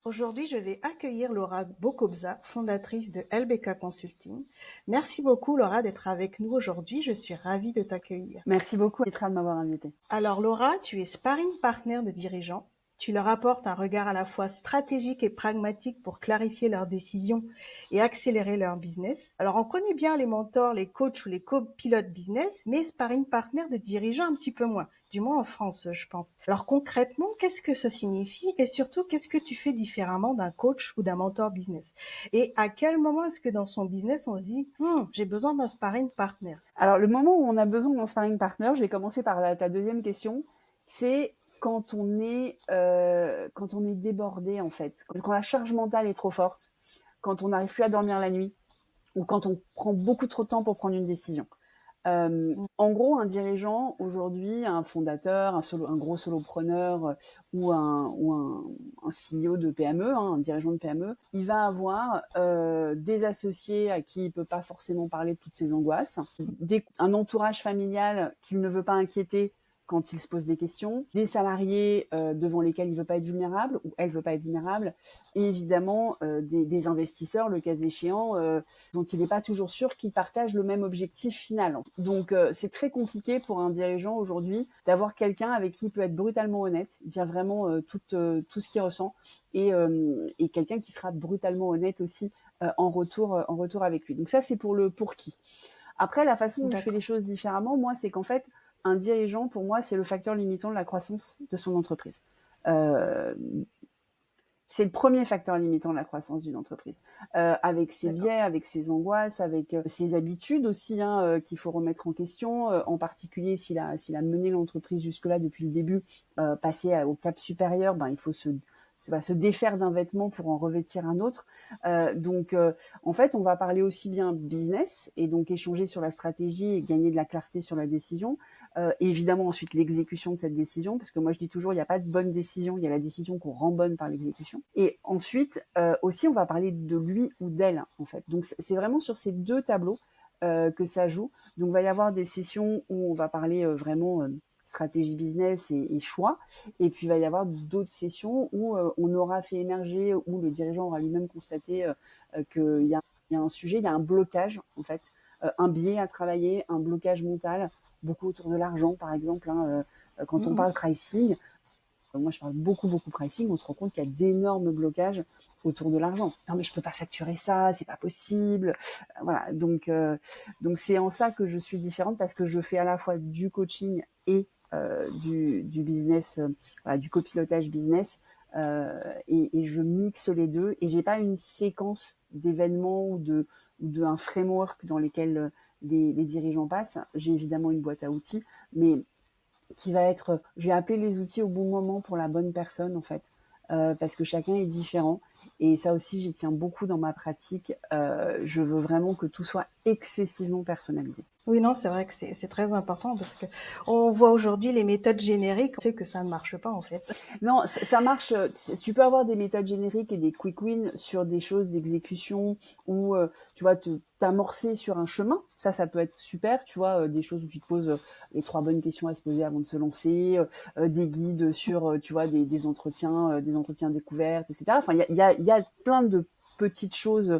Aujourd'hui, je vais accueillir Laura Bokobza, fondatrice de LBK Consulting. Merci beaucoup, Laura, d'être avec nous aujourd'hui. Je suis ravie de t'accueillir. Merci beaucoup, Etra, de m'avoir invitée. Alors, Laura, tu es sparring partner de dirigeants. Tu leur apportes un regard à la fois stratégique et pragmatique pour clarifier leurs décisions et accélérer leur business. Alors, on connaît bien les mentors, les coachs ou les copilotes business, mais sparring partner de dirigeants un petit peu moins. Du moins en France, je pense. Alors concrètement, qu'est-ce que ça signifie et surtout, qu'est-ce que tu fais différemment d'un coach ou d'un mentor business? Et à quel moment est-ce que dans son business, on se dit j'ai besoin d'un sparring partner? Alors, le moment où on a besoin d'un sparring partner, je vais commencer par ta deuxième question, c'est quand on est débordé, en fait. Quand la charge mentale est trop forte, quand on n'arrive plus à dormir la nuit, ou quand on prend beaucoup trop de temps pour prendre une décision. En gros, un dirigeant aujourd'hui, un fondateur, un gros solopreneur ou un CEO de PME, un dirigeant de PME, il va avoir des associés à qui il peut pas forcément parler de toutes ses angoisses, un entourage familial qu'il ne veut pas inquiéter quand il se pose des questions, des salariés devant lesquels il veut pas être vulnérable ou elle veut pas être vulnérable, et évidemment des investisseurs, le cas échéant, dont il n'est pas toujours sûr qu'ils partagent le même objectif final. Donc c'est très compliqué pour un dirigeant aujourd'hui d'avoir quelqu'un avec qui il peut être brutalement honnête, dire vraiment tout ce qu'il ressent, et quelqu'un qui sera brutalement honnête aussi en retour avec lui. Donc ça, c'est pour qui. Après, la façon dont je fais les choses différemment, moi, c'est qu'en fait, un dirigeant, pour moi, c'est le facteur limitant de la croissance de son entreprise. C'est le premier facteur limitant de la croissance d'une entreprise, avec ses biais, avec ses angoisses, avec ses habitudes aussi, qu'il faut remettre en question, en particulier s'il a mené l'entreprise jusque-là depuis le début, passer au cap supérieur, il faut se défaire d'un vêtement pour en revêtir un autre. Donc, en fait, on va parler aussi bien business et donc échanger sur la stratégie et gagner de la clarté sur la décision. Et évidemment, ensuite, l'exécution de cette décision, parce que moi, je dis toujours, il n'y a pas de bonne décision, il y a la décision qu'on rend bonne par l'exécution. Et ensuite, aussi, on va parler de lui ou d'elle, en fait. Donc, c'est vraiment sur ces deux tableaux que ça joue. Donc, il va y avoir des sessions où on va parler vraiment stratégie business et choix. Et puis, il va y avoir d'autres sessions où on aura fait émerger, où le dirigeant aura lui-même constaté qu'il y a un sujet, il y a un blocage, en fait, un biais à travailler, un blocage mental, beaucoup autour de l'argent, par exemple. Quand on parle pricing, moi, je parle beaucoup pricing, on se rend compte qu'il y a d'énormes blocages autour de l'argent. Non, mais je peux pas facturer ça, c'est pas possible. Voilà. Donc c'est en ça que je suis différente, parce que je fais à la fois du coaching et du business, du copilotage business, et je mixe les deux, et j'ai pas une séquence d'événements ou un framework dans lesquels les dirigeants passent. J'ai évidemment une boîte à outils, mais qui va être, je vais appeler les outils au bon moment pour la bonne personne, en fait, parce que chacun est différent. Et ça aussi, j'y tiens beaucoup dans ma pratique. Je veux vraiment que tout soit excessivement personnalisé. Oui, non, c'est vrai que c'est très important parce que on voit aujourd'hui les méthodes génériques, on sait que ça ne marche pas en fait. Non, ça marche. Tu peux avoir des méthodes génériques et des quick wins sur des choses d'exécution, ou tu vois, t'amorcer sur un chemin. Ça peut être super. Tu vois, des choses où tu te poses les 3 bonnes questions à se poser avant de se lancer, des guides sur, tu vois, des entretiens découvertes, etc. Enfin, il y a plein de petites choses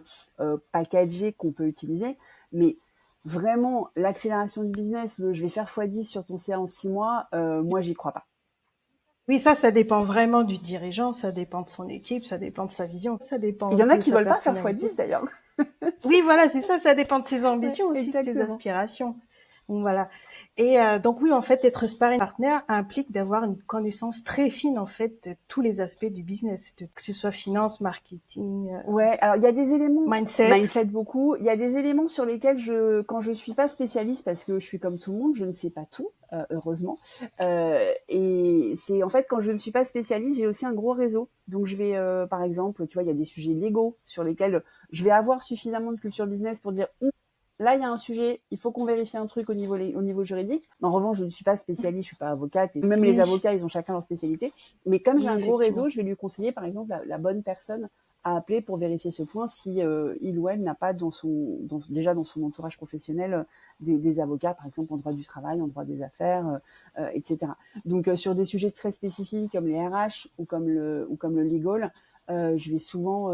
packagées qu'on peut utiliser, mais vraiment, l'accélération du business, je vais faire x10 sur ton CA en 6 mois, moi, j'y crois pas. Oui, ça dépend vraiment du dirigeant, ça dépend de son équipe, ça dépend de sa vision, ça Il dépend y en a de qui sa veulent pas faire personnalité. x10 d'ailleurs. Oui, voilà, c'est ça dépend de ses Ouais, ambitions aussi, de ses exactement. aspirations. Donc voilà. Et donc oui, en fait, être sparring partner implique d'avoir une connaissance très fine en fait de tous les aspects du business, que ce soit finance, marketing, Ouais, alors il y a des éléments, mindset. mindset beaucoup, il y a des éléments sur lesquels quand je suis pas spécialiste, parce que je suis comme tout le monde, je ne sais pas tout, heureusement. Et c'est en fait, quand je ne suis pas spécialiste, j'ai aussi un gros réseau. Donc je vais, par exemple, tu vois, il y a des sujets légaux sur lesquels je vais avoir suffisamment de culture business pour dire, là, il y a un sujet, il faut qu'on vérifie un truc au niveau juridique. En revanche, je ne suis pas spécialiste, je suis pas avocate, et même les Oui, avocats, ils ont chacun leur spécialité. Mais comme j'ai oui, un gros effectivement. réseau, je vais lui conseiller, par exemple, la bonne personne à appeler pour vérifier ce point, si il ou elle n'a pas déjà dans son entourage professionnel des avocats, par exemple en droit du travail, en droit des affaires, etc. Donc sur des sujets très spécifiques comme les RH ou comme le legal, je vais souvent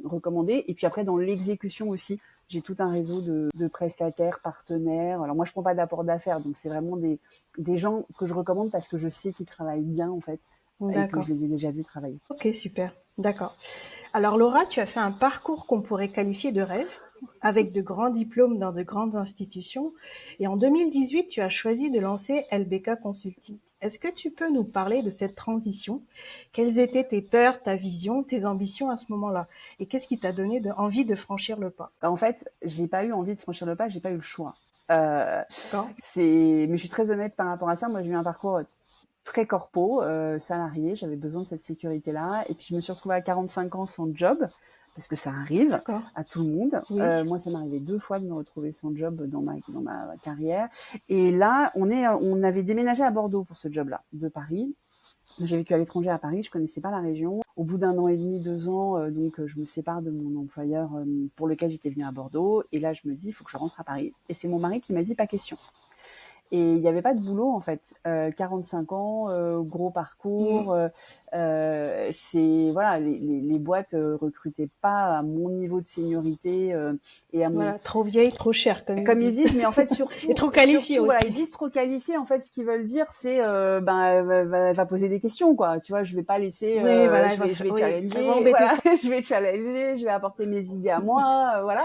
recommander. Et puis après, dans l'exécution aussi, j'ai tout un réseau de prestataires, partenaires. Alors moi, je prends pas d'apport d'affaires, donc c'est vraiment des gens que je recommande parce que je sais qu'ils travaillent bien en fait et que je D'accord. les ai déjà vus travailler. Ok, super. D'accord. Alors Laura, tu as fait un parcours qu'on pourrait qualifier de rêve, avec de grands diplômes dans de grandes institutions. Et en 2018, tu as choisi de lancer LBK Consulting. Est-ce que tu peux nous parler de cette transition? Quelles étaient tes peurs, ta vision, tes ambitions à ce moment-là? Et qu'est-ce qui t'a donné envie de franchir le pas? En fait, j'ai pas eu envie de franchir le pas, j'ai pas eu le choix. Euh, D'accord? mais je suis très honnête par rapport à ça. Moi, j'ai eu un parcours très corpo, salarié. J'avais besoin de cette sécurité-là. Et puis, je me suis retrouvée à 45 ans sans job, parce que ça arrive D'accord. à tout le monde. Oui. Moi, ça m'est arrivé 2 fois de me retrouver sans job dans ma carrière. Et là, on avait déménagé à Bordeaux pour ce job-là, de Paris. J'ai vécu à l'étranger à Paris, je connaissais pas la région. Au bout d'1 an et demi, 2 ans, je me sépare de mon employeur pour lequel j'étais venue à Bordeaux. Et là, je me dis, il faut que je rentre à Paris. Et c'est mon mari qui m'a dit, pas question. Et il n'y avait pas de boulot en fait. 45 ans, gros Mm. parcours. C'est voilà, les boîtes recrutaient pas à mon niveau de seniorité et à mon Voilà, trop vieille, trop chère, comme ils comme ils disent. disent, mais en fait Et surtout, trop qualifiée voilà, ils aussi. disent trop qualifié. En fait, ce qu'ils veulent dire, c'est elle va poser des questions, quoi. Tu vois, je vais pas laisser, Oui, voilà, je vais oui, elle va challenger, embêter voilà, son. je vais challenger, je vais apporter mes idées à moi, voilà.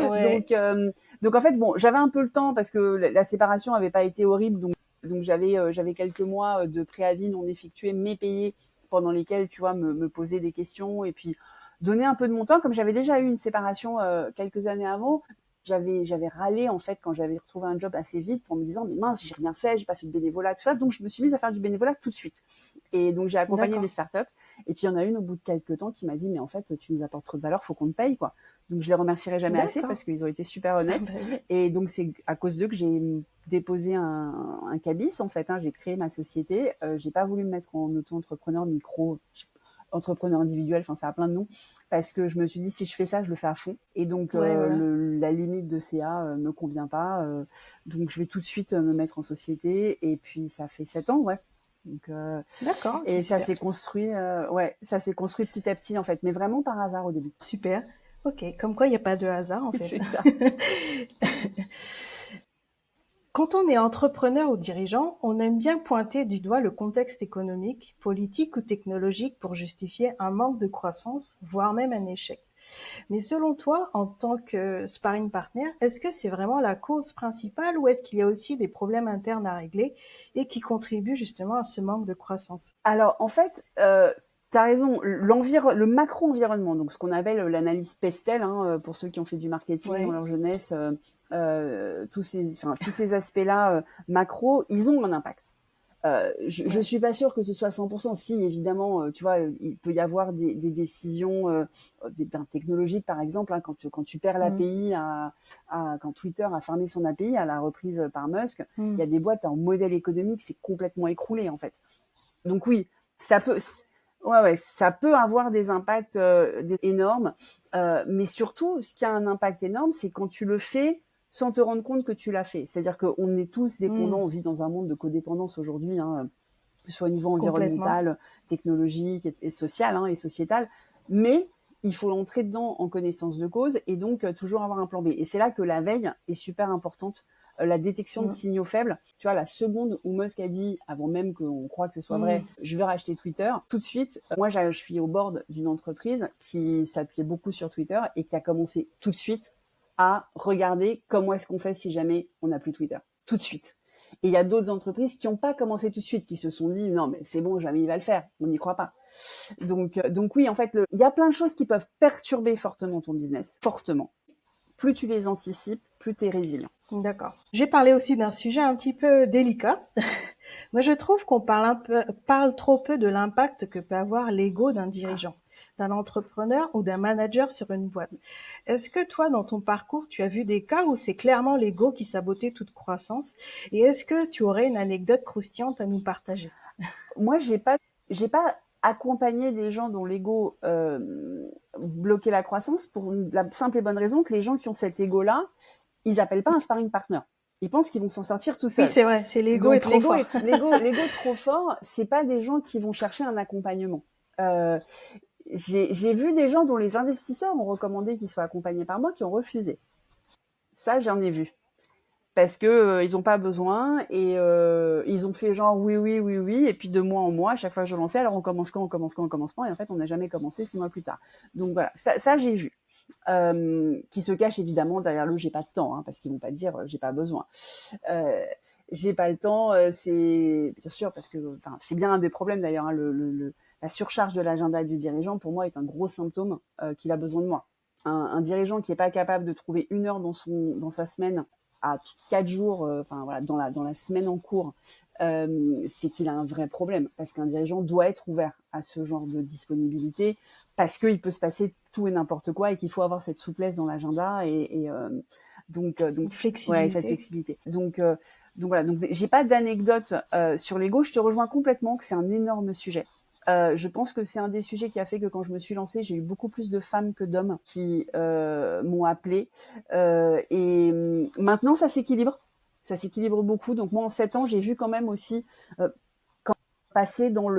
Ouais, Donc, donc en fait, bon, j'avais un peu le temps parce que la séparation avait pas été horrible, donc j'avais quelques mois de préavis non effectués, mais payés pendant lesquels, tu vois, me poser des questions et puis donner un peu de mon temps, comme j'avais déjà eu une séparation quelques années avant. J'avais râlé en fait quand j'avais retrouvé un job assez vite pour me disant mais mince, j'ai rien fait, j'ai pas fait de bénévolat, tout ça. Donc je me suis mise à faire du bénévolat tout de suite. Et donc j'ai accompagné des d'accord. startups. Et puis il y en a une au bout de quelques temps qui m'a dit mais en fait tu nous apportes trop de valeur, faut qu'on te paye quoi. Donc je les remercierai jamais assez D'accord. parce qu'ils ont été super Ah honnêtes. bah oui. Et donc c'est à cause d'eux que j'ai déposé un cabis en fait. J'ai créé ma société. J'ai pas voulu me mettre en auto-entrepreneur micro entrepreneur individuel, enfin ça a plein de noms, parce que je me suis dit si je fais ça, je le fais à fond. Et donc Ouais, voilà. la limite de CA me convient pas, donc je vais tout de suite me mettre en société. Et puis ça fait 7 ans, ouais. Donc D'accord, ok, et ça super. s'est construit, ouais, ça s'est construit petit à petit en fait, mais vraiment par hasard au début. Super. Ok, comme quoi il n'y a pas de hasard en fait. C'est ça. Quand on est entrepreneur ou dirigeant, on aime bien pointer du doigt le contexte économique, politique ou technologique pour justifier un manque de croissance, voire même un échec. Mais selon toi, en tant que sparring partner, est-ce que c'est vraiment la cause principale ou est-ce qu'il y a aussi des problèmes internes à régler et qui contribuent justement à ce manque de croissance? Alors, en fait, tu as raison, le macro-environnement, donc ce qu'on appelle l'analyse Pestel, pour ceux qui ont fait du marketing dans Ouais. leur jeunesse, tous ces aspects-là macro, ils ont un impact. Je Ouais. suis pas sûre que ce soit 100%. Si, évidemment, tu vois, il peut y avoir des décisions technologiques, par exemple, quand tu perds Mm. l'API, quand Twitter a fermé son API à la reprise par Musk, il Mm. y a des boîtes, leur modèle économique s'est complètement écroulé, en fait. Donc oui, ça peut, ouais, ça peut avoir des impacts énormes, mais surtout, ce qui a un impact énorme, c'est quand tu le fais sans te rendre compte que tu l'as fait. C'est-à-dire qu'on est tous dépendants, Mm. on vit dans un monde de codépendance aujourd'hui, que ce soit au niveau Complètement. environnemental, technologique et social et sociétal, mais il faut entrer dedans en connaissance de cause et donc toujours avoir un plan B. Et c'est là que la veille est super importante, la détection de Mm. signaux faibles. Tu vois, la seconde où Musk a dit, avant même qu'on croit que ce soit vrai, Mm. je vais racheter Twitter, tout de suite, moi je suis au board d'une entreprise qui s'appuyait beaucoup sur Twitter et qui a commencé tout de suite à regarder comment est-ce qu'on fait si jamais on n'a plus Twitter. Tout de suite. Et il y a d'autres entreprises qui n'ont pas commencé tout de suite, qui se sont dit non mais c'est bon, jamais il va le faire, on n'y croit pas. Donc oui, en fait, il y a plein de choses qui peuvent perturber fortement ton business, fortement. Plus tu les anticipes, plus tu es résilient. D'accord. J'ai parlé aussi d'un sujet un petit peu délicat. Moi, je trouve qu'on parle trop peu de l'impact que peut avoir l'ego d'un dirigeant, d'un entrepreneur ou d'un manager sur une boîte. Est-ce que toi, dans ton parcours, tu as vu des cas où c'est clairement l'ego qui sabotait toute croissance? Et est-ce que tu aurais une anecdote croustillante à nous partager? Moi, j'ai pas accompagné des gens dont l'ego bloquait la croissance pour la simple et bonne raison que les gens qui ont cet ego-là, ils appellent pas un sparring partner. Ils pensent qu'ils vont s'en sortir tout Oui, seuls. c'est vrai, c'est l'ego est Donc trop fort. l'ego trop fort, c'est pas des gens qui vont chercher un accompagnement. Euh, j'ai vu des gens dont les investisseurs ont recommandé qu'ils soient accompagnés par moi qui ont refusé. Ça, j'en ai vu. Parce que ils ont pas besoin et ils ont fait genre oui et puis de mois en mois à chaque fois que je lançais alors on commence quand et en fait on n'a jamais commencé 6 mois plus tard. Donc voilà, ça j'ai vu. Qui se cache évidemment derrière le j'ai pas de temps, hein, parce qu'ils vont pas dire j'ai pas besoin. J'ai pas le temps, c'est bien sûr parce que c'est bien un des problèmes d'ailleurs, hein, la surcharge de l'agenda du dirigeant pour moi est un gros symptôme qu'il a besoin de moi. Un dirigeant qui est pas capable de trouver 1 heure dans sa semaine à 4 jours, voilà, dans la semaine en cours, c'est qu'il a un vrai problème parce qu'un dirigeant doit être ouvert à ce genre de disponibilité parce qu'il peut se passer tout et n'importe quoi et qu'il faut avoir cette souplesse dans l'agenda donc ouais, cette flexibilité. Donc voilà, donc j'ai pas d'anecdote sur l'ego. Je te rejoins complètement que c'est un énorme sujet. Je pense que c'est un des sujets qui a fait que quand je me suis lancée, j'ai eu beaucoup plus de femmes que d'hommes qui m'ont appelée. Et maintenant, ça s'équilibre. Ça s'équilibre beaucoup. Donc moi, en 7 ans, j'ai vu quand même aussi quand passer dans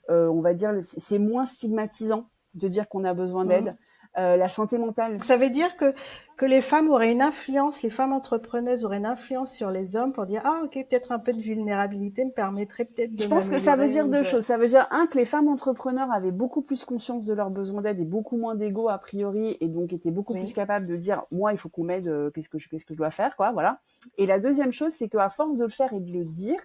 on va dire, c'est moins stigmatisant de dire qu'on a besoin d'aide. La santé mentale. Ça veut dire que les femmes auraient une influence, les femmes entrepreneuses auraient une influence sur les hommes pour dire ah ok, peut-être un peu de vulnérabilité me permettrait peut-être de Je pense que ça veut dire 2 choses. Ça veut dire que les femmes entrepreneurs avaient beaucoup plus conscience de leurs besoins d'aide et beaucoup moins d'ego a priori et donc étaient beaucoup plus capables de dire moi il faut qu'on m'aide, qu'est-ce que je dois faire quoi, voilà. Et la deuxième chose c'est qu'à force de le faire et de le dire,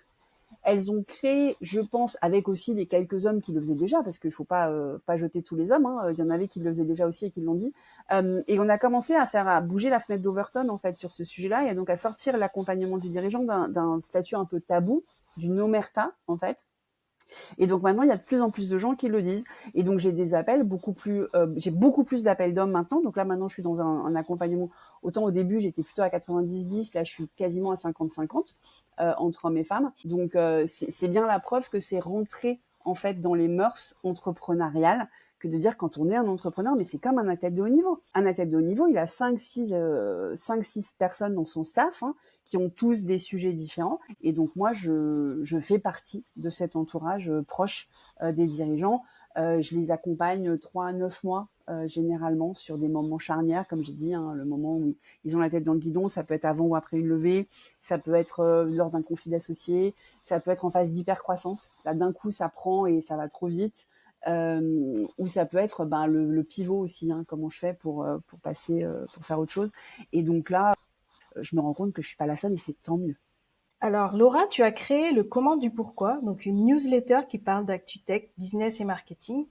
elles ont créé, je pense, avec aussi les quelques hommes qui le faisaient déjà, parce qu'il faut pas jeter tous les hommes, hein. Il y en avait qui le faisaient déjà aussi et qui l'ont dit. Et on a commencé à bouger la fenêtre d'Overton, en fait, sur ce sujet-là, et donc à sortir l'accompagnement du dirigeant d'un statut un peu tabou, d'une omerta, en fait. Et donc maintenant, il y a de plus en plus de gens qui le disent. Et donc j'ai des appels j'ai beaucoup plus d'appels d'hommes maintenant. Donc là maintenant, je suis dans un accompagnement. Autant au début, j'étais plutôt à 90-10. Là, je suis quasiment à 50-50 entre hommes et femmes. Donc c'est bien la preuve que c'est rentré en fait dans les mœurs entrepreneuriales que de dire quand on est un entrepreneur, mais c'est comme un athlète de haut niveau. Un athlète de haut niveau, il a 5-6 personnes dans son staff qui ont tous des sujets différents. Et donc moi, je fais partie de cet entourage proche des dirigeants. Je les accompagne 3 à 9 mois généralement sur des moments charnières, comme j'ai dit, le moment où ils ont la tête dans le guidon, ça peut être avant ou après une levée, ça peut être lors d'un conflit d'associés, ça peut être en phase d'hypercroissance. Là, d'un coup, ça prend et ça va trop vite. Ou ça peut être le pivot aussi, comment je fais pour passer, pour faire autre chose. Et donc là, je me rends compte que je suis pas la seule et c'est tant mieux. Alors Laura, tu as créé le Comment du Pourquoi, donc une newsletter qui parle d'actu-tech, business et marketing.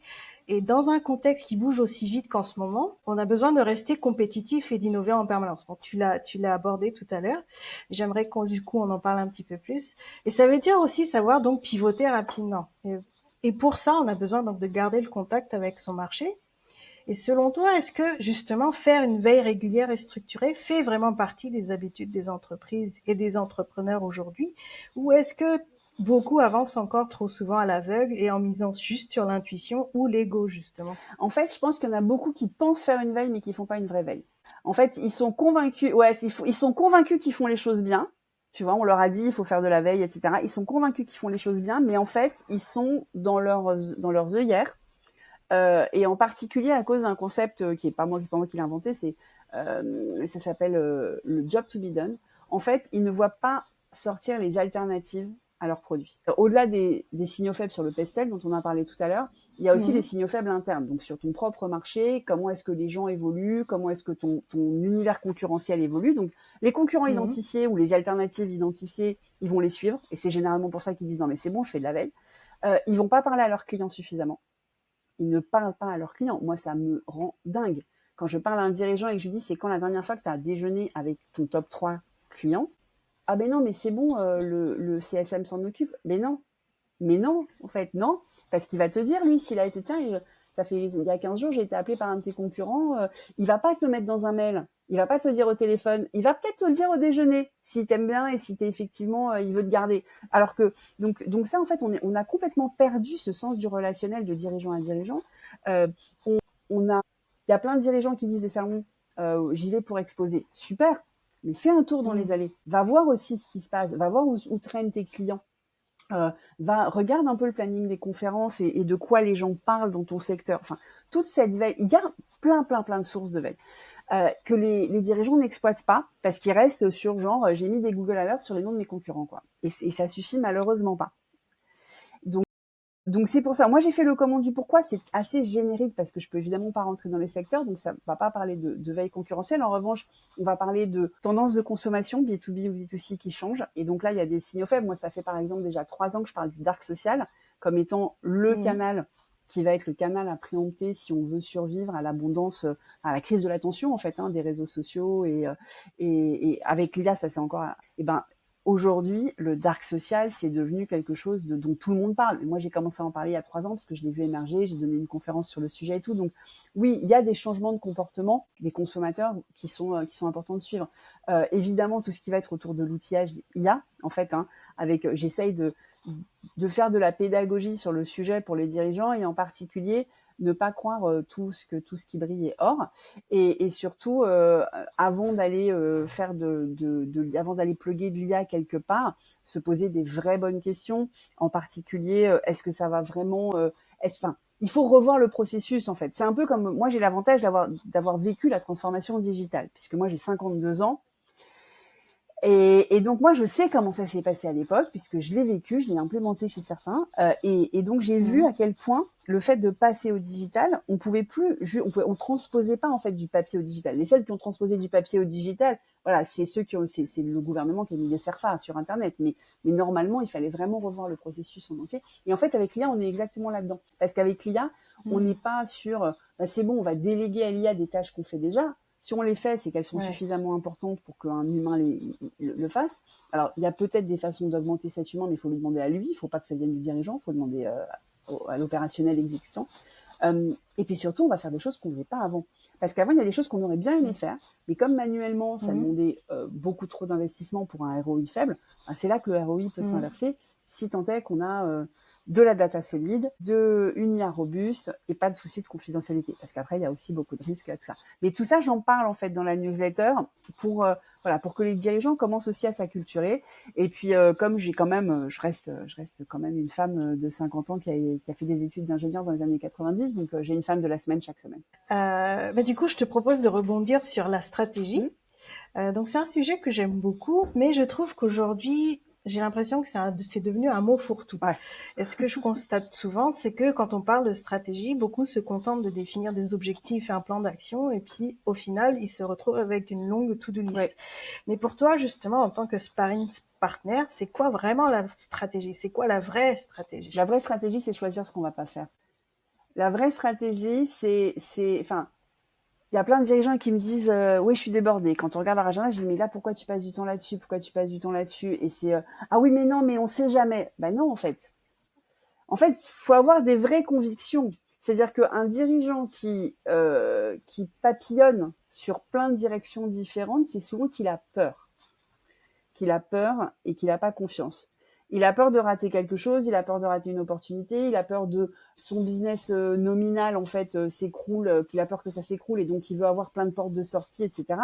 Et dans un contexte qui bouge aussi vite qu'en ce moment, on a besoin de rester compétitif et d'innover en permanence. Bon, tu l'as abordé tout à l'heure. J'aimerais qu'on on en parle un petit peu plus. Et ça veut dire aussi savoir donc pivoter rapidement. Et pour ça, on a besoin donc de garder le contact avec son marché. Et selon toi, est-ce que justement faire une veille régulière et structurée fait vraiment partie des habitudes des entreprises et des entrepreneurs aujourd'hui? Ou est-ce que beaucoup avancent encore trop souvent à l'aveugle et en misant juste sur l'intuition ou l'ego, justement? En fait, je pense qu'il y en a beaucoup qui pensent faire une veille mais qui font pas une vraie veille. En fait, ils sont convaincus, ils sont convaincus qu'ils font les choses bien. Tu vois, on leur a dit il faut faire de la veille, etc. Ils sont convaincus qu'ils font les choses bien, mais en fait, ils sont dans leurs œillères. Et en particulier à cause d'un concept qui est pas moi qui l'ai inventé, ça s'appelle le job to be done. En fait, ils ne voient pas sortir les alternatives à leurs produits. Au-delà des signaux faibles sur le pestel dont on a parlé tout à l'heure, il y a aussi des signaux faibles internes. Donc sur ton propre marché, comment est-ce que les gens évoluent, comment est-ce que ton univers concurrentiel évolue. Donc les concurrents identifiés ou les alternatives identifiées, ils vont les suivre. Et c'est généralement pour ça qu'ils disent non mais c'est bon, je fais de la veille. Ils vont pas parler à leurs clients suffisamment. Ils ne parlent pas à leurs clients. Moi, ça me rend dingue. Quand je parle à un dirigeant et que je lui dis c'est quand la dernière fois que tu as déjeuné avec ton top 3 clients, ah ben non, mais c'est bon, le CSM s'en occupe. Mais non, en fait, non. Parce qu'il va te dire, lui, s'il a été, tiens, il y a 15 jours, j'ai été appelé par un de tes concurrents, il va pas te le mettre dans un mail, il va pas te le dire au téléphone, il va peut-être te le dire au déjeuner, s'il t'aime bien et si t'es effectivement, il veut te garder. Alors que, donc ça, en fait, on a complètement perdu ce sens du relationnel de dirigeant à dirigeant. Il y a plein de dirigeants qui disent des salons, j'y vais pour exposer. Super. Mais fais un tour dans les allées. Va voir aussi ce qui se passe. Va voir où traînent tes clients. Regarde un peu le planning des conférences et de quoi les gens parlent dans ton secteur. Enfin, toute cette veille, il y a plein de sources de veille que les dirigeants n'exploitent pas parce qu'ils restent sur genre j'ai mis des Google Alerts sur les noms de mes concurrents, quoi. Et ça suffit malheureusement pas. Donc c'est pour ça. Moi j'ai fait le comment du pourquoi, c'est assez générique parce que je peux évidemment pas rentrer dans les secteurs, donc ça va pas parler de veille concurrentielle. En revanche, on va parler de tendances de consommation B2B ou B2C qui changent. Et donc là il y a des signaux faibles. Moi ça fait par exemple déjà 3 ans que je parle du dark social comme étant le canal qui va être le canal à préempter si on veut survivre à l'abondance, à la crise de l'attention en fait, des réseaux sociaux et avec l'IA ça c'est encore, aujourd'hui, le dark social, c'est devenu quelque chose dont tout le monde parle. Moi, j'ai commencé à en parler il y a 3 ans parce que je l'ai vu émerger, j'ai donné une conférence sur le sujet et tout. Donc, oui, il y a des changements de comportement des consommateurs qui sont importants de suivre. Évidemment, tout ce qui va être autour de l'outillage IA, en fait, j'essaye de faire de la pédagogie sur le sujet pour les dirigeants et en particulier ne pas croire tout ce qui brille est or et surtout avant d'aller avant d'aller plugger de l'IA quelque part, se poser des vraies bonnes questions, en particulier est-ce que ça va vraiment il faut revoir le processus en fait. C'est un peu comme moi j'ai l'avantage d'avoir vécu la transformation digitale puisque moi j'ai 52 ans. Et donc moi je sais comment ça s'est passé à l'époque puisque je l'ai vécu, je l'ai implémenté chez certains et donc j'ai vu à quel point le fait de passer au digital, on transposait pas en fait du papier au digital. Les seuls qui ont transposé du papier au digital, voilà, c'est le gouvernement qui a mis des CERFA sur internet, mais normalement il fallait vraiment revoir le processus en entier. Et en fait avec l'IA on est exactement là-dedans parce qu'avec l'IA on n'est pas sur c'est bon on va déléguer à l'IA des tâches qu'on fait déjà. Si on les fait, c'est qu'elles sont suffisamment importantes pour qu'un humain le fasse. Alors, il y a peut-être des façons d'augmenter cet humain, mais il faut lui demander à lui. Il ne faut pas que ça vienne du dirigeant. Il faut demander à l'opérationnel exécutant. Et puis surtout, on va faire des choses qu'on ne faisait pas avant. Parce qu'avant, il y a des choses qu'on aurait bien aimé faire, mais comme manuellement, ça demandait beaucoup trop d'investissement pour un ROI faible, c'est là que le ROI peut s'inverser, si tant est qu'on a de la data solide, une IA robuste et pas de souci de confidentialité. Parce qu'après, il y a aussi beaucoup de risques à tout ça. Mais tout ça, j'en parle en fait dans la newsletter pour que les dirigeants commencent aussi à s'acculturer. Et puis, comme j'ai quand même, je reste quand même une femme de 50 ans qui a fait des études d'ingénieur dans les années 90, donc j'ai une femme de la semaine chaque semaine. Du coup, je te propose de rebondir sur la stratégie. Donc, c'est un sujet que j'aime beaucoup, mais je trouve qu'aujourd'hui, j'ai l'impression que c'est devenu un mot fourre-tout. Ouais. Et ce que je constate souvent, c'est que quand on parle de stratégie, beaucoup se contentent de définir des objectifs et un plan d'action, et puis au final, ils se retrouvent avec une longue to-do list. Ouais. Mais pour toi, justement, en tant que sparring partner, c'est quoi vraiment la stratégie? C'est quoi la vraie stratégie? La vraie stratégie, c'est choisir ce qu'on va pas faire. La vraie stratégie, il y a plein de dirigeants qui me disent oui, je suis débordée. Quand on regarde leur agenda, je dis mais là pourquoi tu passes du temps là-dessus? Pourquoi tu passes du temps là-dessus? Et c'est ah oui mais non, mais on sait jamais. Ben non en fait. En fait, il faut avoir des vraies convictions. C'est-à-dire qu'un dirigeant qui papillonne sur plein de directions différentes, c'est souvent qu'il a peur. Qu'il a peur et qu'il n'a pas confiance. Il a peur de rater quelque chose, il a peur de rater une opportunité, il a peur de son business nominal en fait s'écroule, qu'il a peur que ça s'écroule et donc il veut avoir plein de portes de sortie, etc.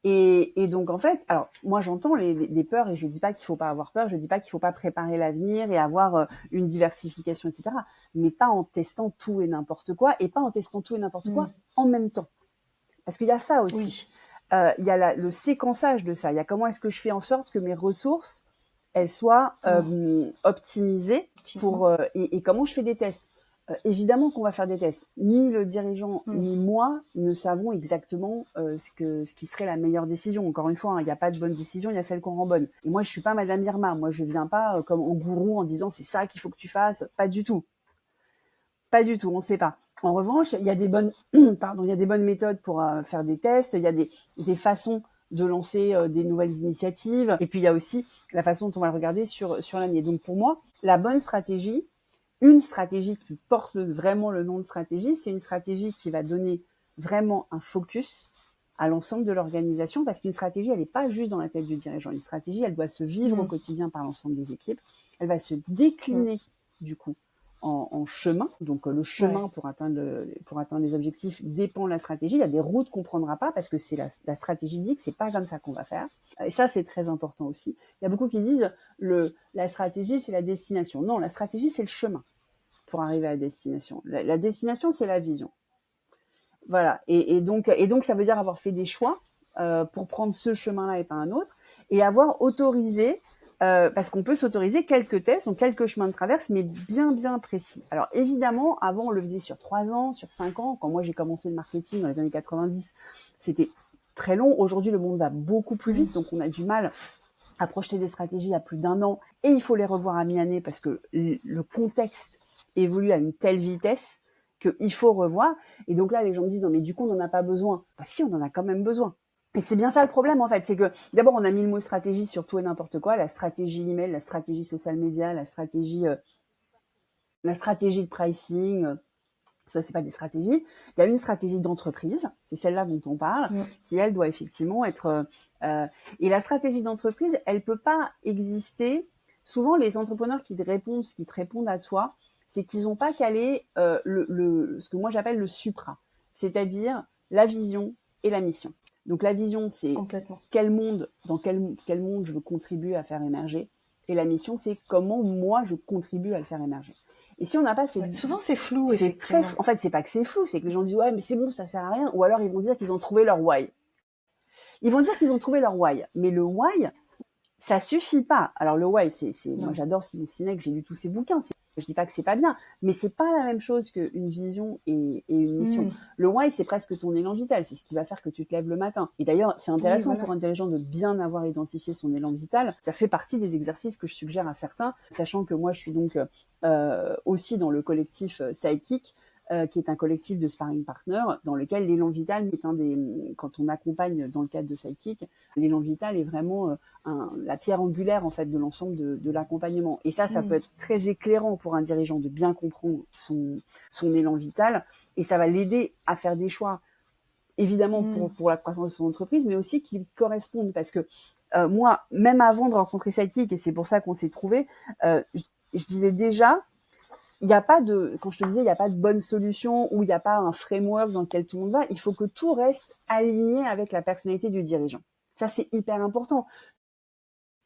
Et donc en fait, alors moi j'entends les peurs et je dis pas qu'il faut pas avoir peur, je dis pas qu'il faut pas préparer l'avenir et avoir une diversification, etc. Mais pas en testant tout et n'importe quoi et pas en testant tout et n'importe quoi en même temps. Parce qu'il y a ça aussi. Oui. Il y a le séquençage de ça. Il y a comment est-ce que je fais en sorte que mes ressources elles soient optimisées pour et comment je fais des tests. Évidemment qu'on va faire des tests. Ni le dirigeant ni moi ne savons exactement ce qui serait la meilleure décision. Encore une fois, il n'y a pas de bonne décision, il y a celle qu'on rend bonne. Et moi, je suis pas Madame Irma. Moi, je viens pas comme en gourou en disant c'est ça qu'il faut que tu fasses. Pas du tout. Pas du tout. On ne sait pas. En revanche, il y a des bonnes méthodes pour faire des tests. Il y a des façons de lancer des nouvelles initiatives. Et puis, il y a aussi la façon dont on va le regarder sur l'année. Donc, pour moi, la bonne stratégie, une stratégie qui porte vraiment le nom de stratégie, c'est une stratégie qui va donner vraiment un focus à l'ensemble de l'organisation parce qu'une stratégie, elle n'est pas juste dans la tête du dirigeant. Une stratégie, elle doit se vivre au quotidien par l'ensemble des équipes. Elle va se décliner, du coup, en chemin. Donc le chemin Ouais. pour atteindre les objectifs dépend de la stratégie. Il y a des routes qu'on prendra pas parce que c'est la stratégie dit que c'est pas comme ça qu'on va faire. Et ça, c'est très important aussi. Il y a beaucoup qui disent la stratégie, c'est la destination. Non, la stratégie, c'est le chemin pour arriver à la destination. La destination, c'est la vision. Voilà. Et donc, ça veut dire avoir fait des choix pour prendre ce chemin-là et pas un autre, et avoir autorisé, parce qu'on peut s'autoriser quelques tests, donc quelques chemins de traverse, mais bien, bien précis. Alors, évidemment, avant, on le faisait sur 3 ans, sur 5 ans. Quand moi, j'ai commencé le marketing dans les années 90, c'était très long. Aujourd'hui, le monde va beaucoup plus vite, donc on a du mal à projeter des stratégies à plus d'un an, et il faut les revoir à mi-année parce que le contexte évolue à une telle vitesse qu'il faut revoir. Et donc là, les gens me disent, non, mais du coup, on n'en a pas besoin. Bah si, on en a quand même besoin. Et c'est bien ça le problème, en fait. C'est que, d'abord, on a mis le mot stratégie sur tout et n'importe quoi. La stratégie email, la stratégie social media, la stratégie de pricing. Ça, c'est pas des stratégies. Il y a une stratégie d'entreprise, c'est celle-là dont on parle, qui, elle, doit effectivement être... et la stratégie d'entreprise, elle peut pas exister. Souvent, les entrepreneurs qui te répondent à toi, c'est qu'ils n'ont pas calé ce que moi j'appelle le supra, c'est-à-dire la vision et la mission. Donc la vision, c'est Complètement. dans quel monde je veux contribuer à faire émerger, et la mission, c'est comment moi je contribue à le faire émerger. Et si on n'a pas Souvent, c'est flou, c'est très effectivement. flou. En fait, c'est pas que c'est flou, c'est que les gens disent ouais, mais c'est bon, ça sert à rien. Ou alors ils vont dire qu'ils ont trouvé leur why. Ils vont dire qu'ils ont trouvé leur why, mais le why, ça suffit pas. Alors le why, moi j'adore Simon Sinek, j'ai lu tous ses bouquins. Je dis pas que c'est pas bien, mais c'est pas la même chose qu'une vision et une mission. Le why, c'est presque ton élan vital, c'est ce qui va faire que tu te lèves le matin. Et d'ailleurs, c'est intéressant pour un dirigeant de bien avoir identifié son élan vital. Ça fait partie des exercices que je suggère à certains, sachant que moi je suis donc aussi dans le collectif Sidekick, qui est un collectif de sparring partners dans lequel l'élan vital est quand on accompagne dans le cadre de Sidekick, l'élan vital est vraiment la pierre angulaire en fait de l'ensemble de l'accompagnement. Et ça peut être très éclairant pour un dirigeant de bien comprendre son élan vital, et ça va l'aider à faire des choix évidemment pour la croissance de son entreprise, mais aussi qui lui correspondent. Parce que moi, même avant de rencontrer Sidekick, et c'est pour ça qu'on s'est trouvés, je disais déjà, quand je te disais, il n'y a pas de bonne solution ou il n'y a pas un framework dans lequel tout le monde va, il faut que tout reste aligné avec la personnalité du dirigeant. Ça, c'est hyper important.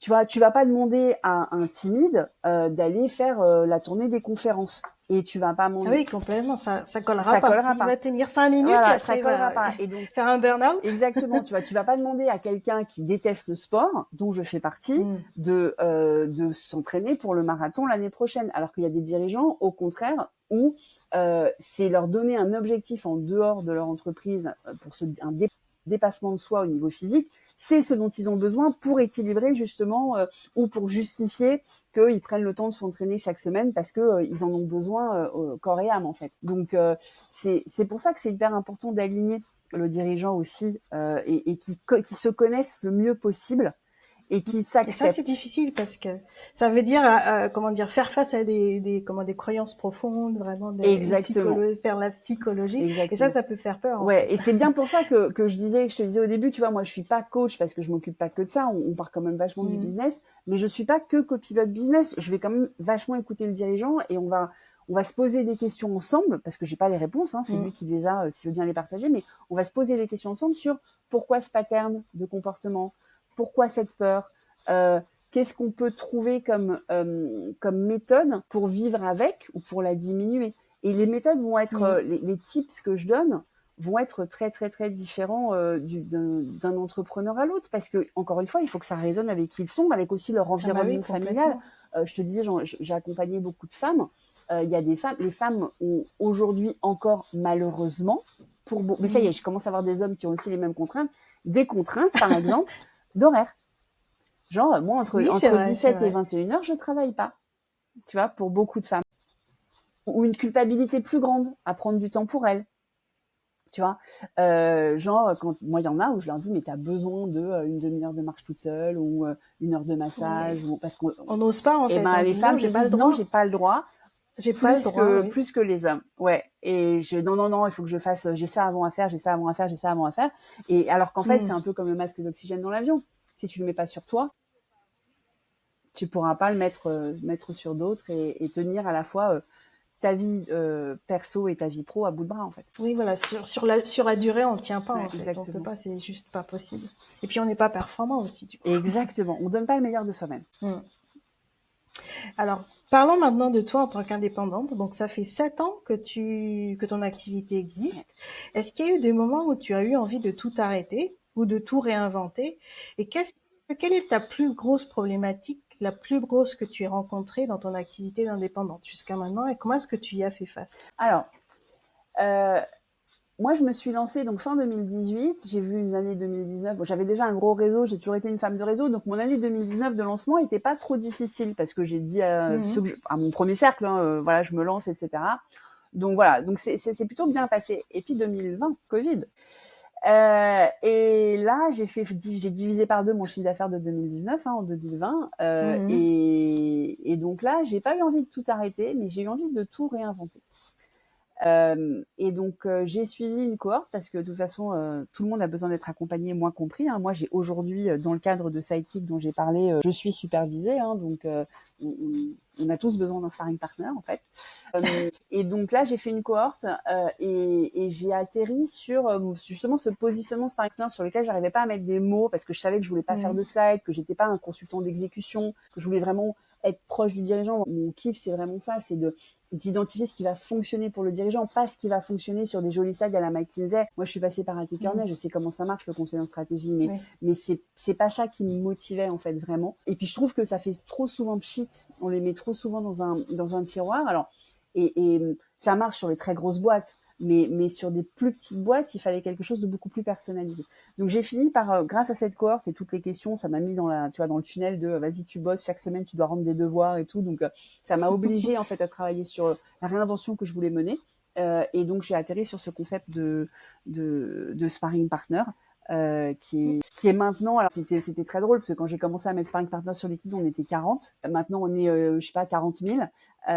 Tu vas pas demander à un timide d'aller faire la tournée des conférences. Et tu vas pas Ah oui, complètement, ça collera pas. Il va tenir 5 minutes voilà, et après ça collera pas. Et donc, faire un burn-out. Exactement. Tu vas pas demander à quelqu'un qui déteste le sport, dont je fais partie, de s'entraîner pour le marathon l'année prochaine. Alors qu'il y a des dirigeants, au contraire, où c'est leur donner un objectif en dehors de leur entreprise pour un dépassement de soi au niveau physique. C'est ce dont ils ont besoin pour équilibrer justement ou pour justifier qu'ils prennent le temps de s'entraîner chaque semaine parce que ils en ont besoin corps et âme en fait. Donc c'est pour ça que c'est hyper important d'aligner le dirigeant aussi et qui se connaissent le mieux possible et qui s'acceptent. Et ça, c'est difficile parce que ça veut dire, faire face à des croyances profondes, vraiment, faire la psychologie. Exactement. Et ça peut faire peur. Ouais, en fait. Et c'est bien pour ça que je te disais au début, tu vois, moi, je suis pas coach parce que je m'occupe pas que de ça. On part quand même vachement du business, mais je suis pas que copilote business. Je vais quand même vachement écouter le dirigeant et on va se poser des questions ensemble parce que j'ai pas les réponses, c'est lui qui les a, s'il veut bien les partager, mais on va se poser des questions ensemble sur pourquoi ce pattern de comportement, pourquoi cette peur, qu'est-ce qu'on peut trouver comme méthode pour vivre avec ou pour la diminuer. Et les méthodes vont être, les tips que je donne vont être très très très différents d'un entrepreneur à l'autre, parce que encore une fois, il faut que ça résonne avec qui ils sont, avec aussi leur environnement familial. Je te disais, j'ai accompagné beaucoup de femmes. Il y a des femmes, les femmes ont aujourd'hui encore malheureusement, mais ça y est, je commence à avoir des hommes qui ont aussi les mêmes contraintes, des contraintes par exemple d'horaire. Genre, moi, entre 17 et 21 heures, je travaille pas. Tu vois, pour beaucoup de femmes. Ou une culpabilité plus grande à prendre du temps pour elles. Tu vois, quand moi, il y en a où je leur dis, mais t'as besoin une demi-heure de marche toute seule ou 1 heure de massage. Ou, parce qu'on n'ose pas, en fait. Ben, les femmes, j'ai disent, non, j'ai pas le droit. Plus que les hommes. Ouais. Et non, il faut que je fasse, j'ai ça avant à faire. Et alors qu'en fait, c'est un peu comme le masque d'oxygène dans l'avion. Si tu le mets pas sur toi, tu pourras pas le mettre sur d'autres et tenir à la fois ta vie perso et ta vie pro à bout de bras, en fait. Oui, voilà, sur la durée, on ne tient pas, Ouais, en fait. exactement. On peut pas, c'est juste pas possible. Et puis, on n'est pas performant aussi, du coup. Exactement. On donne pas le meilleur de soi-même. Alors, parlons maintenant de toi en tant qu'indépendante. Donc, ça fait 7 ans que ton activité existe. Est-ce qu'il y a eu des moments où tu as eu envie de tout arrêter ou de tout réinventer? Et quelle est ta plus grosse problématique, la plus grosse que tu aies rencontrée dans ton activité d'indépendante jusqu'à maintenant, et comment est-ce que tu y as fait face? Alors, moi, je me suis lancée donc fin 2018. J'ai vu une année 2019. Bon, j'avais déjà un gros réseau. J'ai toujours été une femme de réseau. Donc, mon année 2019 de lancement était pas trop difficile parce que j'ai dit à mon premier cercle, voilà, je me lance, etc. Donc, voilà. Donc, c'est plutôt bien passé. Et puis, 2020, Covid. Et là, j'ai divisé par 2 mon chiffre d'affaires de 2019 en 2020. Et donc là, j'ai pas eu envie de tout arrêter, mais j'ai eu envie de tout réinventer. Et donc j'ai suivi une cohorte parce que de toute façon tout le monde a besoin d'être accompagné, moi compris. Moi j'ai aujourd'hui dans le cadre de Sidekick dont j'ai parlé, je suis supervisée, donc on a tous besoin d'un sparring partner en fait. Et donc là j'ai fait une cohorte et j'ai atterri sur justement ce positionnement sparring partner sur lequel j'arrivais pas à mettre des mots parce que je savais que je voulais pas faire de slide, que j'étais pas un consultant d'exécution, que je voulais vraiment être proche du dirigeant. Mon kiff, c'est vraiment ça, c'est d'identifier ce qui va fonctionner pour le dirigeant, pas ce qui va fonctionner sur des jolis slides à la McKinsey. Moi, je suis passée par AT je sais comment ça marche, le conseil en stratégie, mais c'est pas ça qui me motivait, en fait, vraiment. Et puis, je trouve que ça fait trop souvent pchit. On les met trop souvent dans un tiroir. Alors, et ça marche sur les très grosses boîtes. Mais sur des plus petites boîtes, il fallait quelque chose de beaucoup plus personnalisé. Donc j'ai fini par, grâce à cette cohorte et toutes les questions, ça m'a mis dans le tunnel de vas-y tu bosses, chaque semaine tu dois rendre des devoirs et tout. Donc ça m'a obligée en fait à travailler sur la réinvention que je voulais mener. Et donc j'ai atterri sur ce concept de sparring partner. Qui est maintenant, alors c'était très drôle parce que quand j'ai commencé à mettre sparring partner sur l'équipe, on était 40. Maintenant on est je sais pas 40 000. Il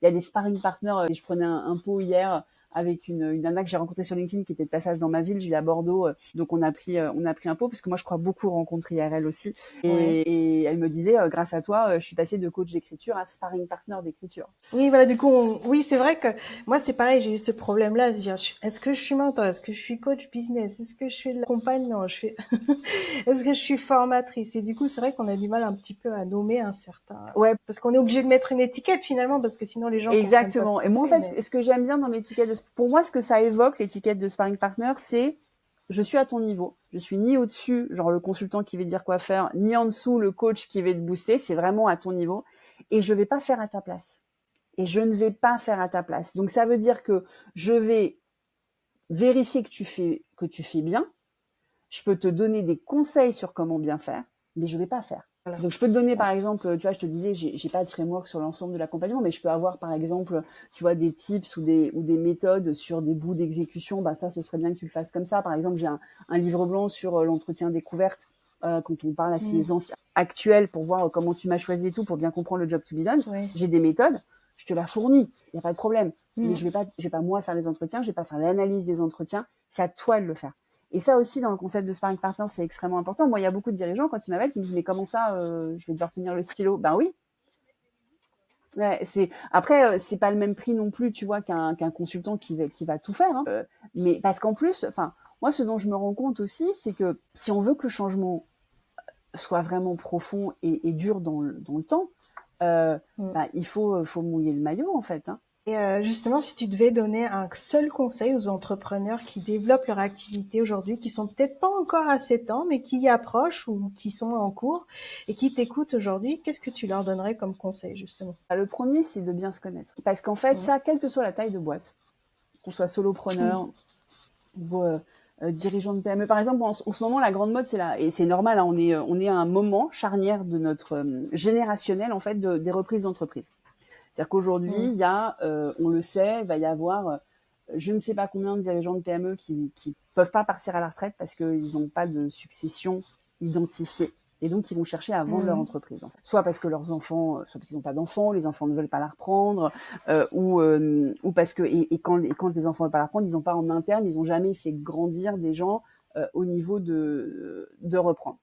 y a des sparring partners. Je prenais un pot hier avec une nana que j'ai rencontrée sur LinkedIn qui était de passage dans ma ville. Je vis à Bordeaux, donc on a pris un pot parce que moi je crois beaucoup rencontrer IRL aussi. Et elle me disait grâce à toi, je suis passée de coach d'écriture à sparring partner d'écriture. Oui, voilà, du coup, oui, c'est vrai que moi, c'est pareil, j'ai eu ce problème-là, de dire, est-ce que je suis mentor, est-ce que je suis coach business, est-ce que je suis l'accompagnement, est-ce que je suis formatrice? Et du coup, c'est vrai qu'on a du mal un petit peu à nommer un certain, parce qu'on est obligé de mettre une étiquette finalement, parce que sinon les gens exactement. comprennent pas. Et moi, en fait, ce que j'aime bien dans l'étiquette pour moi, ce que ça évoque, l'étiquette de sparring partner, c'est je suis à ton niveau. Je suis ni au-dessus, genre le consultant qui va te dire quoi faire, ni en dessous, le coach qui va te booster. C'est vraiment à ton niveau. Et je vais pas faire à ta place. Et je ne vais pas faire à ta place. Donc, ça veut dire que je vais vérifier que tu fais bien. Je peux te donner des conseils sur comment bien faire, mais je vais pas faire. Voilà. Donc, je peux te donner, par exemple, tu vois, je te disais, j'ai pas de framework sur l'ensemble de l'accompagnement, mais je peux avoir, par exemple, tu vois, des tips ou des méthodes sur des bouts d'exécution. Bah, ça, ce serait bien que tu le fasses comme ça. Par exemple, j'ai un livre blanc sur l'entretien découverte, quand on parle à ces anciens actuels pour voir comment tu m'as choisi et tout, pour bien comprendre le job to be done. J'ai des méthodes, je te la fournis, il n'y a pas de problème. Mais je vais pas moi faire les entretiens, je vais pas faire l'analyse des entretiens. C'est à toi de le faire. Et ça aussi, dans le concept de sparring partner, c'est extrêmement important. Moi, il y a beaucoup de dirigeants, quand ils m'appellent, qui me disent, mais comment ça, je vais devoir tenir le stylo? Ben oui. Ouais, après, c'est pas le même prix non plus, tu vois, qu'un consultant qui va tout faire. Mais parce qu'en plus, enfin, moi, ce dont je me rends compte aussi, c'est que si on veut que le changement soit vraiment profond et dur dans le temps, il faut mouiller le maillot, en fait. Et justement, si tu devais donner un seul conseil aux entrepreneurs qui développent leur activité aujourd'hui, qui sont peut-être pas encore à 7 ans, mais qui y approchent ou qui sont en cours et qui t'écoutent aujourd'hui, qu'est-ce que tu leur donnerais comme conseil, justement? Le premier, c'est de bien se connaître. Parce qu'en fait, ça, quelle que soit la taille de boîte, qu'on soit solopreneur ou dirigeant de PME, par exemple, en ce moment, la grande mode, c'est là, et c'est normal, on est à un moment charnière de notre générationnel, en fait, des reprises d'entreprise. C'est-à-dire qu'aujourd'hui, il y a, on le sait, il va y avoir je ne sais pas combien de dirigeants de PME qui peuvent pas partir à la retraite parce qu'ils n'ont pas de succession identifiée. Et donc, ils vont chercher à vendre leur entreprise, en fait. Soit parce que leurs enfants, soit parce qu'ils n'ont pas d'enfants, les enfants ne veulent pas la reprendre, ou parce que, et quand les enfants ne veulent pas la reprendre, ils n'ont pas en interne, ils n'ont jamais fait grandir des gens au niveau de reprendre.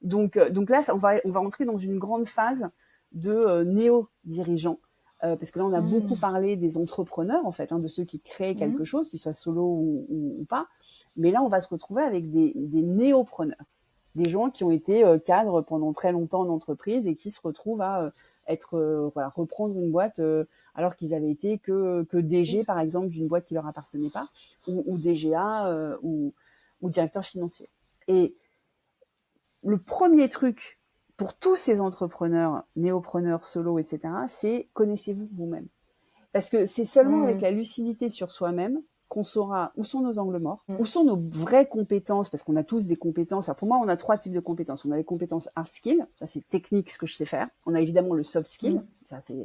Donc là, on va entrer dans une grande phase de néo-dirigeants. Parce que là, on a beaucoup parlé des entrepreneurs, en fait, de ceux qui créent quelque chose, qu'ils soient solo ou pas. Mais là, on va se retrouver avec des néopreneurs, des gens qui ont été cadres pendant très longtemps en entreprise et qui se retrouvent à reprendre une boîte alors qu'ils avaient été que DG, par exemple, d'une boîte qui leur appartenait pas, ou DGA ou directeur financier. Et le premier truc pour tous ces entrepreneurs, néopreneurs, solo, etc., c'est connaissez-vous vous-même. Parce que c'est seulement avec la lucidité sur soi-même qu'on saura où sont nos angles morts, où sont nos vraies compétences, parce qu'on a tous des compétences. Alors pour moi, on a 3 types de compétences. On a les compétences hard skill, ça c'est technique, ce que je sais faire. On a évidemment le soft skill, ça c'est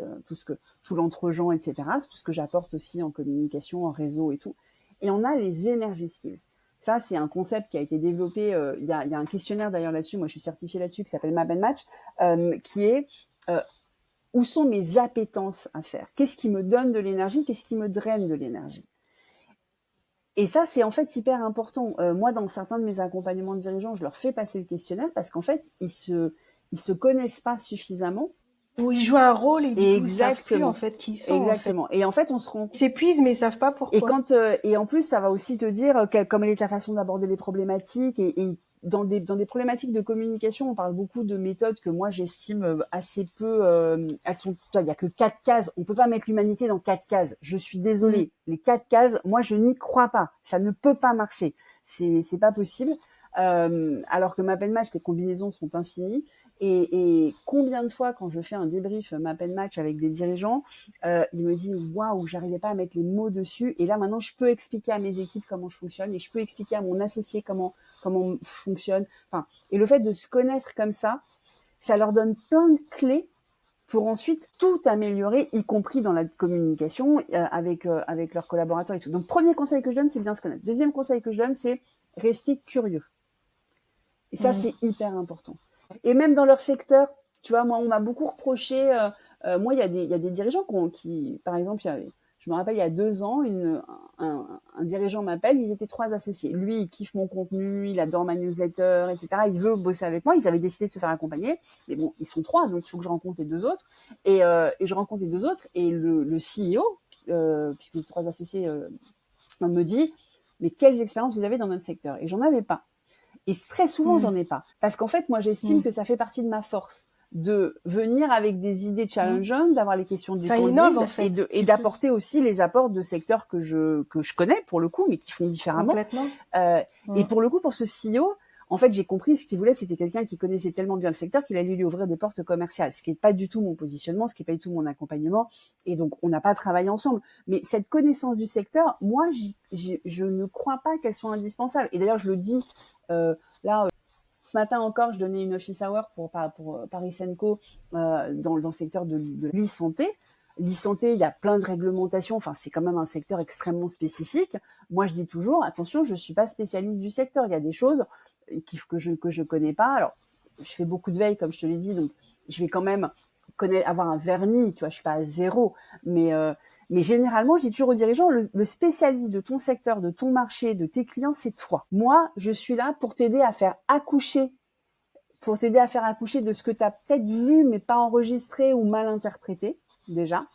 tout l'entre-gens, etc. C'est tout ce que j'apporte aussi en communication, en réseau et tout. Et on a les energy skills. Ça, c'est un concept qui a été développé. Il y a un questionnaire d'ailleurs là-dessus. Moi, je suis certifiée là-dessus, qui s'appelle Map and Match, qui est où sont mes appétences à faire? Qu'est-ce qui me donne de l'énergie? Qu'est-ce qui me draine de l'énergie? Et ça, c'est en fait hyper important. Moi, dans certains de mes accompagnements de dirigeants, je leur fais passer le questionnaire parce qu'en fait, ils se connaissent pas suffisamment. Où ils jouent un rôle et du coup, ils savent plus en fait qui ils sont. Exactement. En fait. Et en fait, on se rend. Ils s'épuisent, mais ils savent pas pourquoi. Et en plus, ça va aussi te dire comme est ta façon d'aborder les problématiques et dans des problématiques de communication, on parle beaucoup de méthodes que moi j'estime assez peu. Elles sont, il y a que 4 cases. On peut pas mettre l'humanité dans 4 cases. Je suis désolée. Les 4 cases, moi je n'y crois pas. Ça ne peut pas marcher. C'est pas possible. Alors que Map and Match, les combinaisons sont infinies. Et combien de fois, quand je fais un débrief Map and Match avec des dirigeants, ils me disent waouh, j'arrivais pas à mettre les mots dessus. Et là maintenant, je peux expliquer à mes équipes comment je fonctionne et je peux expliquer à mon associé comment fonctionne. Enfin, et le fait de se connaître comme ça leur donne plein de clés pour ensuite tout améliorer, y compris dans la communication avec leurs collaborateurs et tout. Donc, premier conseil que je donne, c'est bien se connaître. Deuxième conseil que je donne, c'est rester curieux. Et ça, c'est hyper important. Et même dans leur secteur, tu vois, moi, on m'a beaucoup reproché. Moi, il y a des dirigeants qui, par exemple, je me rappelle, il y a 2 ans, un dirigeant m'appelle, ils étaient 3 associés. Lui, il kiffe mon contenu, il adore ma newsletter, etc. Il veut bosser avec moi. Ils avaient décidé de se faire accompagner. Mais bon, ils sont 3, donc il faut que je rencontre les 2 autres. Et je rencontre les 2 autres. Et le CEO, puisqu'il est 3 associés, me dit, mais quelles expériences vous avez dans notre secteur? Et j'en avais pas. Et très souvent, j'en ai pas. Parce qu'en fait, moi, j'estime que ça fait partie de ma force de venir avec des idées challengeantes, d'avoir les questions du candidat en fait, et d'apporter aussi les apports de secteurs que je connais pour le coup, mais qui font différemment. Complètement. Et pour le coup, pour ce CEO, en fait, j'ai compris ce qu'il voulait, c'était quelqu'un qui connaissait tellement bien le secteur qu'il allait lui ouvrir des portes commerciales, ce qui n'est pas du tout mon positionnement, ce qui n'est pas du tout mon accompagnement. Et donc, on n'a pas travaillé ensemble. Mais cette connaissance du secteur, moi, je ne crois pas qu'elle soit indispensable. Et d'ailleurs, je le dis là. Ce matin encore, je donnais une office hour pour Paris Senco dans le secteur de l'e-santé. L'e-santé, il y a plein de réglementations. Enfin, c'est quand même un secteur extrêmement spécifique. Moi, je dis toujours, attention, je suis pas spécialiste du secteur. Il y a des choses que je connais pas. Alors, je fais beaucoup de veille, comme je te l'ai dit, donc je vais quand même avoir un vernis. Tu vois, je suis pas à 0, mais généralement, je dis toujours aux dirigeants, le spécialiste de ton secteur, de ton marché, de tes clients, c'est toi. Moi, je suis là pour t'aider à faire accoucher de ce que tu as peut-être vu, mais pas enregistré ou mal interprété, déjà.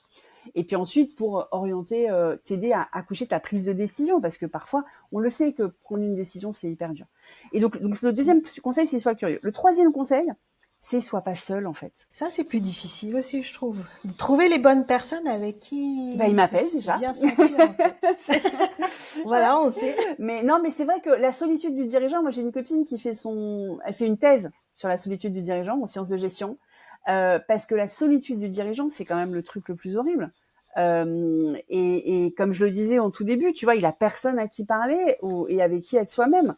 Et puis ensuite, pour orienter, t'aider à accoucher ta prise de décision, parce que parfois, on le sait que prendre une décision, c'est hyper dur. Et donc le deuxième conseil, c'est sois curieux. Le troisième conseil, c'est sois pas seul, en fait. Ça, c'est plus difficile aussi, je trouve. De trouver les bonnes personnes avec qui il m'appelle déjà. Bien sentir, en fait. Voilà, on sait. Mais non, mais c'est vrai que la solitude du dirigeant, moi j'ai une copine qui fait elle fait une thèse sur la solitude du dirigeant en sciences de gestion, parce que la solitude du dirigeant, c'est quand même le truc le plus horrible. Et comme je le disais en tout début, tu vois, il a personne à qui parler et avec qui être soi-même.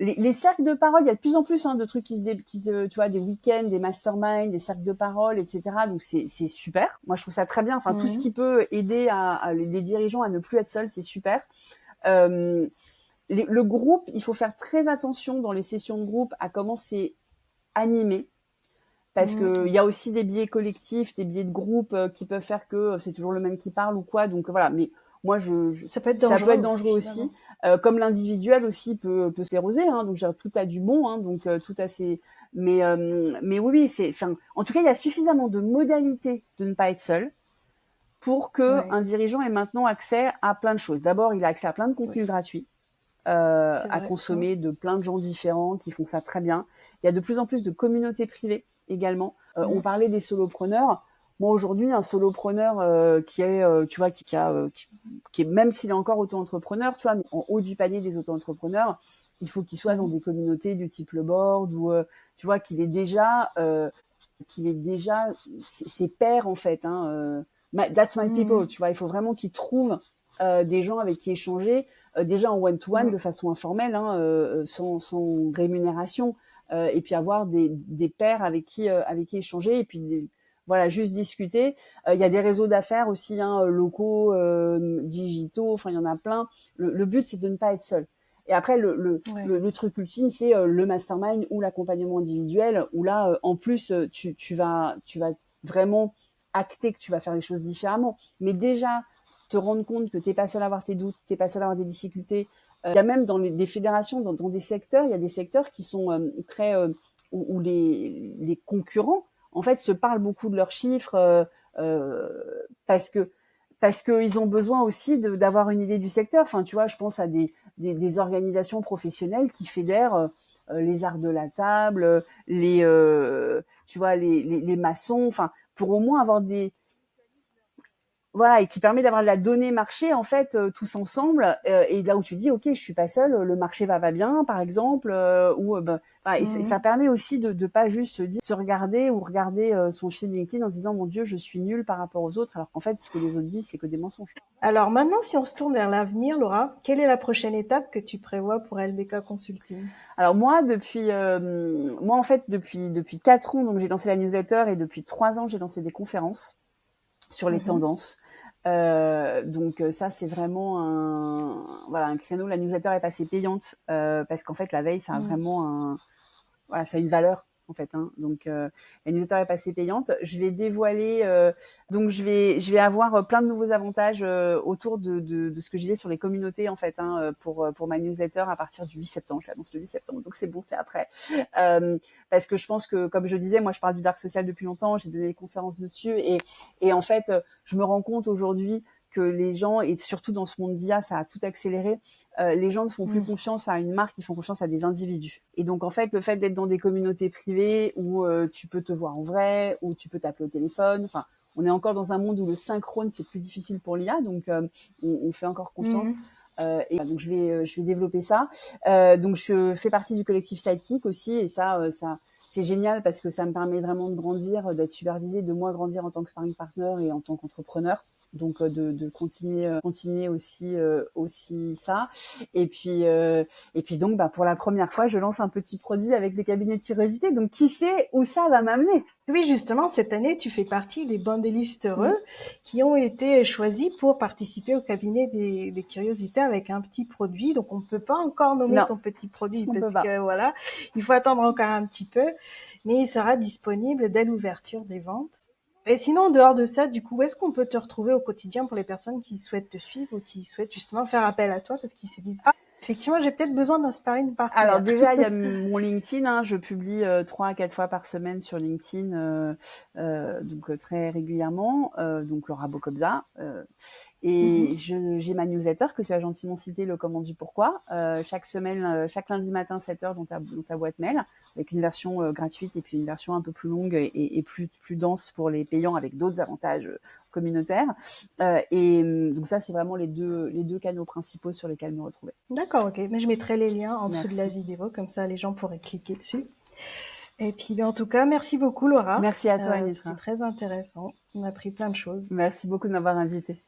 Les cercles de parole, il y a de plus en plus de trucs tu vois, des week-ends, des masterminds, des cercles de parole, etc. Donc c'est super. Moi je trouve ça très bien. Enfin tout ce qui peut aider les dirigeants à ne plus être seuls, c'est super. Le groupe, il faut faire très attention dans les sessions de groupe à comment c'est animé. Parce que il y a aussi des biais collectifs, des biais de groupe qui peuvent faire que c'est toujours le même qui parle ou quoi. Donc voilà. Mais moi, Ça peut être ça peut dangereux être dangereux aussi. Comme l'individuel aussi peut scléroser, hein, donc tout a du bon, hein, donc tout a ses. Mais oui, enfin, en tout cas, il y a suffisamment de modalités de ne pas être seul pour que Ouais, un dirigeant ait maintenant accès à plein de choses. D'abord, il a accès à plein de oui, contenus gratuits c'est à vrai. Mmh. consommer de plein de gens différents qui font ça très bien. Il y a de plus en plus de communautés privées également. On Mmh. parlait des solopreneurs. Moi aujourd'hui, un solopreneur qui est, tu vois, qui est même s'il est encore auto-entrepreneur, tu vois, mais en haut du panier des auto-entrepreneurs, il faut qu'il soit dans Mmh. des communautés du type le board ou tu vois qu'il est déjà ses pairs en fait. Hein, that's my Mmh. people, tu vois. Il faut vraiment qu'il trouve des gens avec qui échanger, déjà en one-to-one Mmh. de façon informelle, hein, sans rémunération, et puis avoir des pairs avec qui échanger, et puis voilà, juste discuter. Il y a des réseaux d'affaires aussi, hein, locaux, digitaux, enfin il y en a plein. Le but c'est de ne pas être seul. Et après, Ouais. le truc ultime, c'est le mastermind ou l'accompagnement individuel, où là, en plus, tu vas vraiment acter que tu vas faire les choses différemment. Mais déjà, te rendre compte que tu n'es pas seul à avoir tes doutes, tu n'es pas seul à avoir des difficultés. Il y a même dans des fédérations, dans des secteurs, il y a des secteurs qui sont très... où les concurrents, en fait, se parlent beaucoup de leurs chiffres euh, parce que parce qu'ils ont besoin aussi d'avoir une idée du secteur. Enfin, tu vois, je pense à des organisations professionnelles qui fédèrent les arts de la table, tu vois, les maçons, enfin, pour au moins avoir des, voilà, et qui permet d'avoir de la donnée marché en fait tous ensemble et là où tu dis ok je suis pas seule, le marché va bien par exemple ou enfin, et Mmh. ça permet aussi de pas juste se regarder ou regarder son fil LinkedIn en se disant mon Dieu je suis nulle par rapport aux autres alors qu'en fait ce que les autres disent c'est que des mensonges. Alors maintenant, si on se tourne vers l'avenir, Laura, quelle est la prochaine étape que tu prévois pour LBK Consulting? Alors moi moi en fait depuis 4 ans donc j'ai lancé la newsletter et depuis 3 ans j'ai lancé des conférences sur les Mmh. tendances. Donc ça c'est vraiment un créneau. La newsletter est passée payante parce qu'en fait la veille ça a Mmh. vraiment ça a une valeur en fait. Hein. Donc la newsletter est passée payante. Je vais dévoiler, donc je vais avoir plein de nouveaux avantages autour de ce que je disais sur les communautés en fait pour ma newsletter à partir du 8 septembre. Je l'annonce le 8 septembre, donc c'est bon, c'est après. Parce que je pense que comme je disais, moi je parle du dark social depuis longtemps. J'ai donné des conférences dessus et en fait je me rends compte aujourd'hui que les gens, et surtout dans ce monde d'IA, ça a tout accéléré, les gens ne font plus Mmh. confiance à une marque, ils font confiance à des individus. Et donc en fait, le fait d'être dans des communautés privées où tu peux te voir en vrai, où tu peux t'appeler au téléphone, enfin, on est encore dans un monde où le synchrone c'est plus difficile pour l'IA, donc on fait encore confiance. Mmh. Donc je vais développer ça. Donc je fais partie du collectif Sidekick aussi, et ça c'est génial parce que ça me permet vraiment de grandir, d'être supervisée, de moi grandir en tant que sparring partner et en tant qu'entrepreneur. Donc de continuer aussi ça et puis donc pour la première fois je lance un petit produit avec des cabinets de curiosité, donc qui sait où ça va m'amener. Oui, justement, cette année, tu fais partie des bandelistes Mm. heureux qui ont été choisis pour participer au cabinet des curiosités avec un petit produit. Donc, on ne peut pas encore nommer Non, ton petit produit on peut parce pas. que voilà, il faut attendre encore un petit peu, mais il sera disponible dès l'ouverture des ventes. Et sinon, en dehors de ça, du coup, où est-ce qu'on peut te retrouver au quotidien pour les personnes qui souhaitent te suivre ou qui souhaitent justement faire appel à toi parce qu'ils se disent, ah, effectivement, j'ai peut-être besoin d'un sparring Alors partenaire. déjà, il y a mon LinkedIn. Hein, je publie 3 à 4 fois par semaine sur LinkedIn, donc très régulièrement. Donc Laura Bocobza. Et Mhm. j'ai ma newsletter que tu as gentiment cité, le comment du pourquoi, chaque semaine, chaque lundi matin 7 heures dans ta boîte mail, avec une version gratuite et puis une version un peu plus longue et plus dense pour les payants avec d'autres avantages communautaires. Donc ça, c'est vraiment les deux canaux principaux sur lesquels me retrouver. D'accord, ok. Mais je mettrai les liens en dessous de la Merci. vidéo, comme ça les gens pourraient cliquer dessus. Et puis, en tout cas, merci beaucoup Laura. Merci à toi, C'était Anitra. très intéressant. On a appris plein de choses. Merci beaucoup de m'avoir invité.